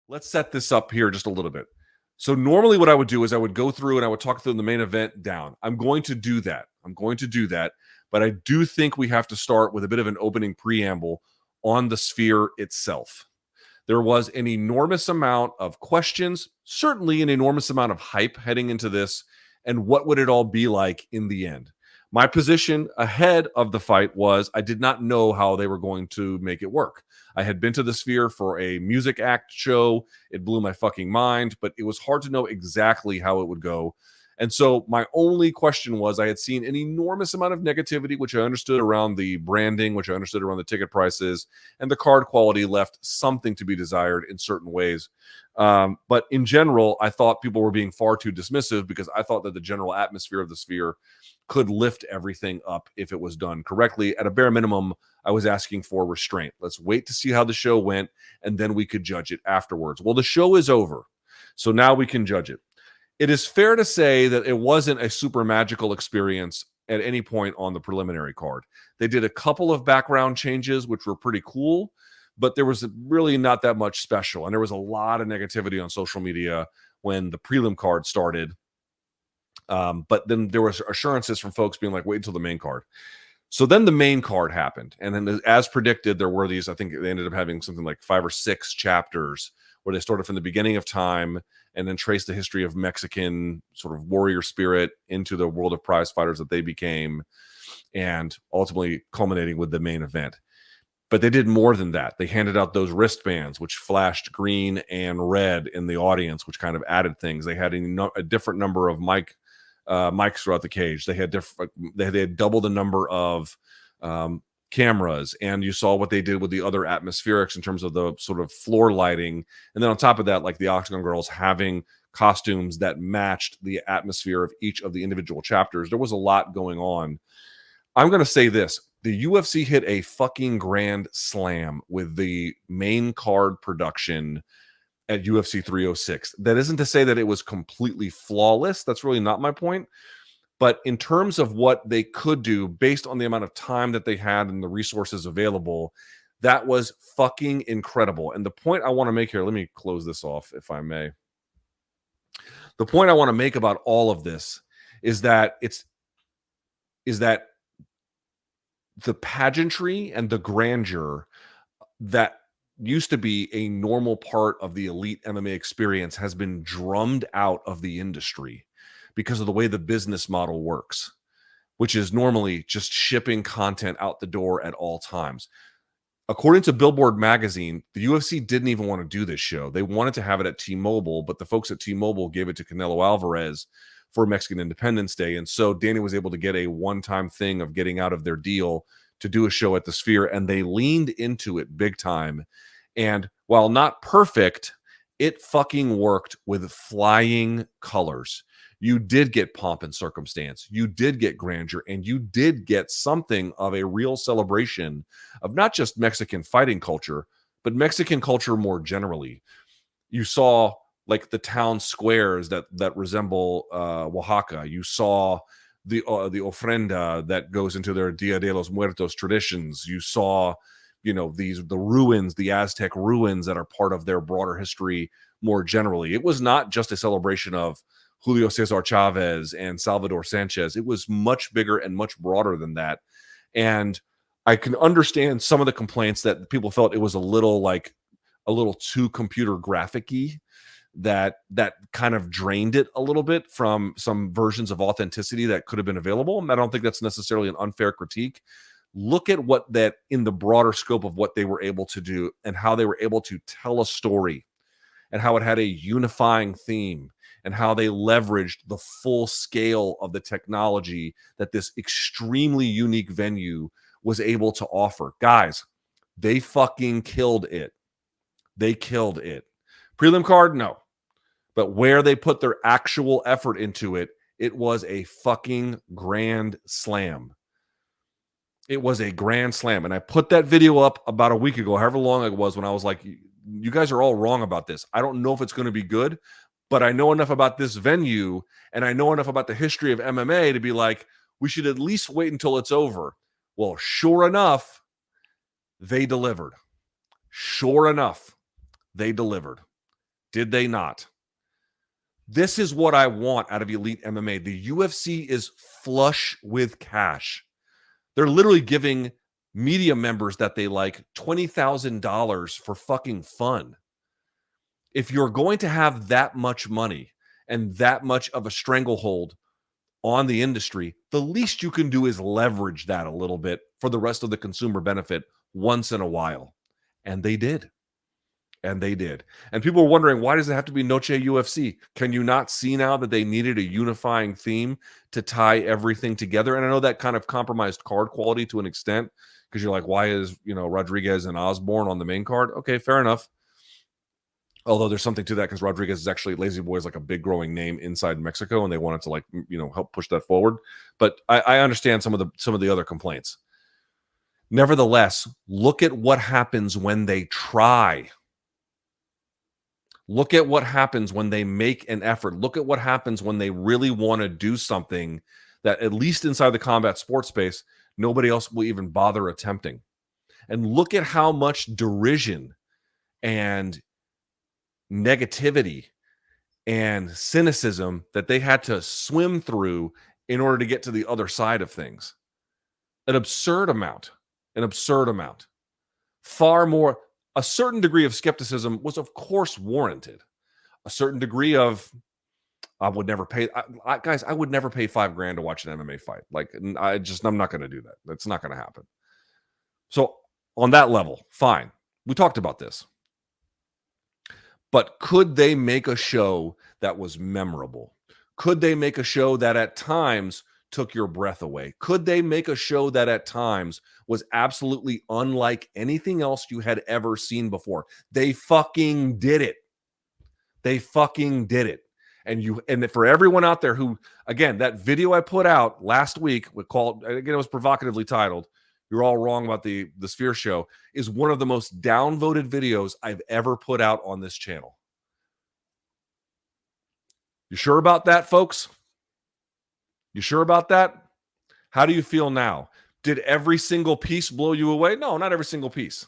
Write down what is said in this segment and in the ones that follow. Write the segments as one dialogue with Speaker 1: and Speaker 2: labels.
Speaker 1: Let's set this up here just a little bit. So normally what I would do is I would go through and I would talk through the main event down. I'm going to do that. But I do think we have to start with a bit of an opening preamble on the sphere itself. There was an enormous amount of questions, certainly an enormous amount of hype heading into this, and what would it all be like in the end? My position ahead of the fight was I did not know how they were going to make it work. I had been to the Sphere for a music act show. It blew my fucking mind, but it was hard to know exactly how it would go. And so my only question was I had seen an enormous amount of negativity, which I understood around the branding, which I understood around the ticket prices, and the card quality left something to be desired in certain ways. But in general, I thought people were being far too dismissive because I thought that the general atmosphere of the Sphere could lift everything up if it was done correctly. At a bare minimum, I was asking for restraint. Let's wait to see how the show went, and then we could judge it afterwards. Well, the show is over, so now we can judge it. It is fair to say that it wasn't a super magical experience at any point on the preliminary card. They did a couple of background changes, which were pretty cool, but there was really not that much special. And there was a lot of negativity on social media when the prelim card started. But then there was assurances from folks being like, wait until the main card. So then the main card happened. And then as predicted, there were these, I think they ended up having something like 5 or 6 chapters where they started from the beginning of time and then traced the history of Mexican sort of warrior spirit into the world of prize fighters that they became, and ultimately culminating with the main event. But they did more than that. They handed out those wristbands, which flashed green and red in the audience, which kind of added things. They had a different number of mics throughout the cage. They had double the number of cameras, and you saw what they did with the other atmospherics in terms of the sort of floor lighting. And then on top of that, like the Octagon Girls having costumes that matched the atmosphere of each of the individual chapters. There was a lot going on. I'm going to say this. The UFC hit a fucking grand slam with the main card production at UFC 306. That isn't to say that it was completely flawless. That's really not my point. But in terms of what they could do based on the amount of time that they had and the resources available, that was fucking incredible. And the point I want to make here, let me close this off if I may. The point I want to make about all of this is that the pageantry and the grandeur that used to be a normal part of the elite MMA experience has been drummed out of the industry because of the way the business model works, which is normally just shipping content out the door at all times. According to Billboard magazine, the UFC didn't even want to do this show. They wanted to have it at T-Mobile, but the folks at T-Mobile gave it to Canelo Alvarez for Mexican Independence Day. And so Danny was able to get a one-time thing of getting out of their deal to do a show at the Sphere, and they leaned into it big time. And while not perfect, it fucking worked with flying colors. You did get pomp and circumstance. You did get grandeur, and you did get something of a real celebration of not just Mexican fighting culture, but Mexican culture more generally. You saw like the town squares that resemble Oaxaca. You saw the ofrenda that goes into their Dia de los Muertos traditions. You saw, the ruins, the Aztec ruins that are part of their broader history more generally. It was not just a celebration of Julio Cesar Chavez and Salvador Sanchez. It was much bigger and much broader than that. And I can understand some of the complaints that people felt it was a little too computer graphic-y, that kind of drained it a little bit from some versions of authenticity that could have been available. And I don't think that's necessarily an unfair critique. Look at what that in the broader scope of what they were able to do and how they were able to tell a story and how it had a unifying theme and how they leveraged the full scale of the technology that this extremely unique venue was able to offer. Guys, they fucking killed it. They killed it. Prelim card, no. But where they put their actual effort into it, it was a fucking grand slam. It was a grand slam. And I put that video up about a week ago, however long it was, when I was like, you guys are all wrong about this. I don't know if it's going to be good, but I know enough about this venue and I know enough about the history of MMA to be like, we should at least wait until it's over. Well, sure enough, they delivered. Sure enough, they delivered. Did they not? This is what I want out of elite MMA. The UFC is flush with cash. They're literally giving media members that they like $20,000 for fucking fun. If you're going to have that much money and that much of a stranglehold on the industry, the least you can do is leverage that a little bit for the rest of the consumer benefit once in a while. And they did. And they did. And people were wondering, why does it have to be Noche UFC? Can you not see now that they needed a unifying theme to tie everything together? And I know that kind of compromised card quality to an extent, because you're like, why is, Rodriguez and Osborne on the main card? Okay, fair enough. Although there's something to that, because Rodriguez is actually, Lazy Boy is like a big growing name inside Mexico, and they wanted to help push that forward. But I understand some of the other complaints. Nevertheless, look at what happens when they try. Look at what happens when they make an effort. Look at what happens when they really want to do something that, at least inside the combat sports space, nobody else will even bother attempting. And look at how much derision and negativity and cynicism that they had to swim through in order to get to the other side of things. An absurd amount. Far more. A certain degree of skepticism was, of course, warranted. A certain degree of, I would never pay, guys, I would never pay $5,000 to watch an MMA fight. Like, I'm not going to do that. That's not going to happen. So on that level, fine. We talked about this. But could they make a show that was memorable? Could they make a show that at times took your breath away? Could they make a show that at times was absolutely unlike anything else you had ever seen before? They fucking did it. And for everyone out there who, again, that video I put out last week, it was provocatively titled, "You're All Wrong About the Sphere Show," is one of the most downvoted videos I've ever put out on this channel. You sure about that, folks? You sure about that? How do you feel now? Did every single piece blow you away? No, not every single piece.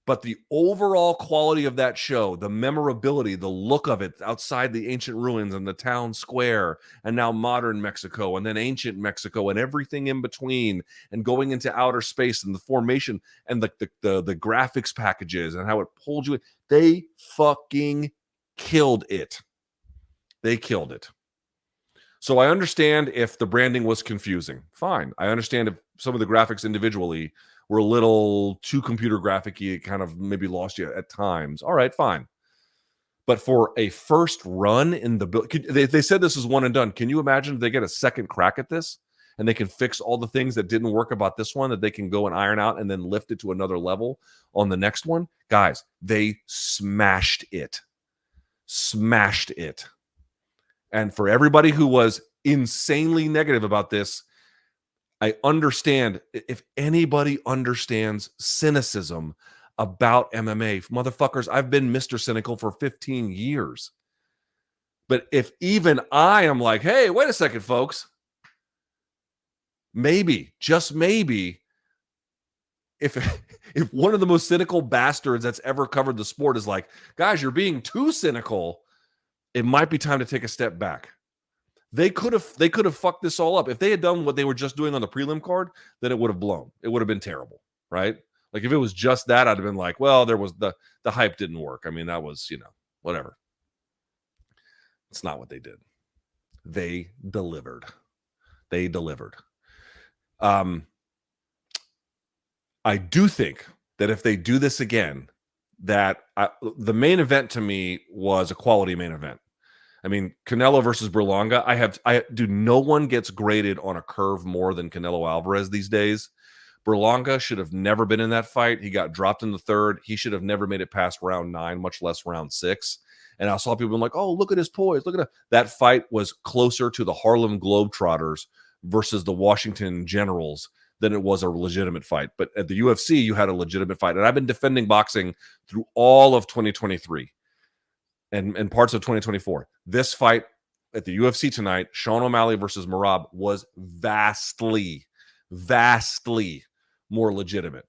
Speaker 1: But the overall quality of that show, the memorability, the look of it outside the ancient ruins and the town square, and now modern Mexico, and then ancient Mexico, and everything in between, and going into outer space, and the formation, and the graphics packages, and how it pulled you in. They fucking killed it. They killed it. So I understand if the branding was confusing. Fine. I understand if some of the graphics individually were a little too computer graphic-y, it kind of maybe lost you at times. All right, fine. But for a first run in the build, they said this is one and done. Can you imagine if they get a second crack at this and they can fix all the things that didn't work about this one, that they can go and iron out and then lift it to another level on the next one? Guys, they smashed it. And for everybody who was insanely negative about this, I understand. If anybody understands cynicism about MMA, motherfuckers, I've been Mr. Cynical for 15 years. But if even I am like, hey, wait a second, folks, maybe, just maybe, if one of the most cynical bastards that's ever covered the sport is like, guys, you're being too cynical, it might be time to take a step back. They could have fucked this all up. If they had done what they were just doing on the prelim card, then it would have blown. It would have been terrible, right? Like if it was just that, I'd have been like, well, there was the hype didn't work. I mean, that was, whatever. It's not what they did. They delivered. I do think that if they do this again, that the main event to me was a quality main event. I mean, Canelo versus Berlanga, no one gets graded on a curve more than Canelo Alvarez these days. Berlanga should have never been in that fight. He got dropped in the third. He should have never made it past round 9, much less round 6. And I saw people like, oh, look at his poise. Look at that fight was closer to the Harlem Globetrotters versus the Washington Generals than it was a legitimate fight. But at the UFC, you had a legitimate fight. And I've been defending boxing through all of 2023. And parts of 2024. This fight at the UFC tonight, Sean O'Malley versus Merab, was vastly more legitimate.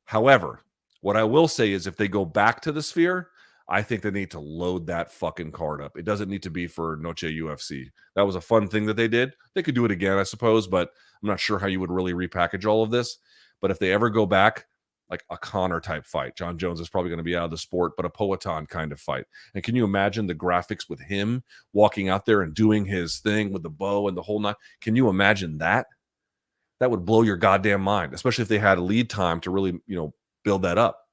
Speaker 1: However, what I will say is if they go back to the Sphere, I think they need to load that fucking card up. It doesn't need to be for Noche UFC. That was a fun thing that they did. They could do it again, I suppose, but I'm not sure how you would really repackage all of this. But if they ever go back, like a Connor type fight, John Jones is probably going to be out of the sport, but a Poatan kind of fight. And can you imagine the graphics with him walking out there and doing his thing with the bow and the whole nine? Can you imagine that? That would blow your goddamn mind, especially if they had a lead time to really, build that up.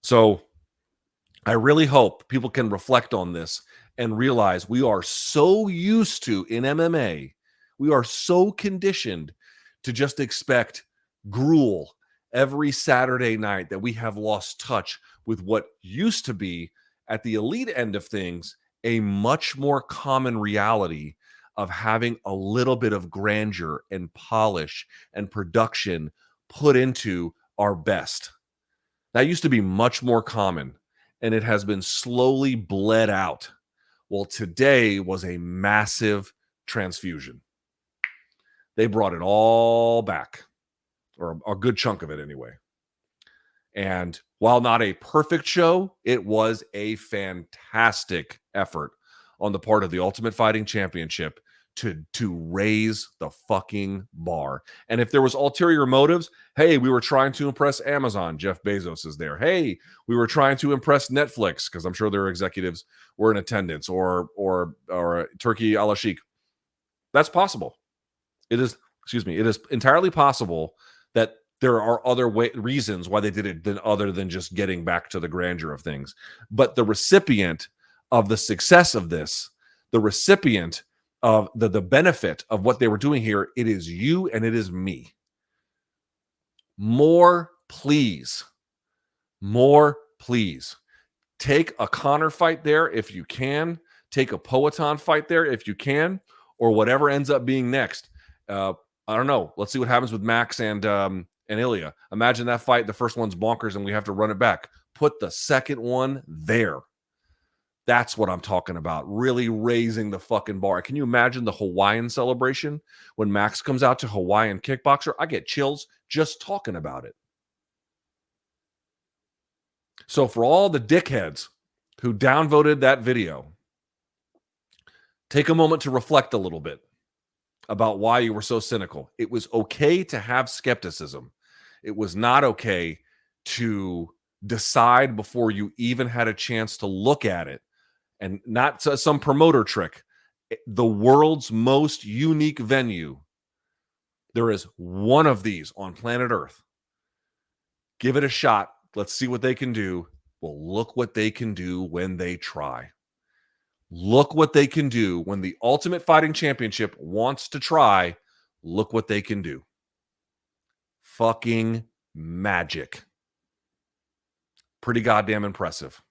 Speaker 1: So I really hope people can reflect on this and realize we are so used to in MMA, we are so conditioned to just expect gruel every Saturday night that we have lost touch with what used to be at the elite end of things a much more common reality of having a little bit of grandeur and polish and production put into our best. That used to be much more common, and it has been slowly bled out. Well, today was a massive transfusion. They brought it all back, or a good chunk of it anyway. And while not a perfect show, it was a fantastic effort on the part of the Ultimate Fighting Championship to raise the fucking bar. And if there was ulterior motives, hey, we were trying to impress Amazon. Jeff Bezos is there. Hey, we were trying to impress Netflix, because I'm sure their executives were in attendance, or Turkey Al Sheikh. That's possible. It is entirely possible that there are other reasons why they did it other than just getting back to the grandeur of things. But the recipient of the success of this, the recipient of the benefit of what they were doing here, it is you and it is me. More, please. More, please. Take a Connor fight there if you can. Take a Poatan fight there if you can, or whatever ends up being next. I don't know. Let's see what happens with Max and Ilya. Imagine that fight. The first one's bonkers and we have to run it back. Put the second one there. That's what I'm talking about. Really raising the fucking bar. Can you imagine the Hawaiian celebration when Max comes out to Hawaiian Kickboxer? I get chills just talking about it. So for all the dickheads who downvoted that video, take a moment to reflect a little bit about why you were so cynical. It was okay to have skepticism. It was not okay to decide before you even had a chance to look at it, and not some promoter trick. The world's most unique venue. There is one of these on planet Earth. Give it a shot. Let's see what they can do. Well, look what they can do when they try. Look what they can do when the Ultimate Fighting Championship wants to try. Look what they can do. Fucking magic. Pretty goddamn impressive.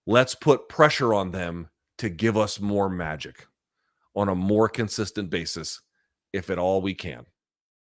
Speaker 1: Let's put pressure on them to give us more magic on a more consistent basis, if at all we can.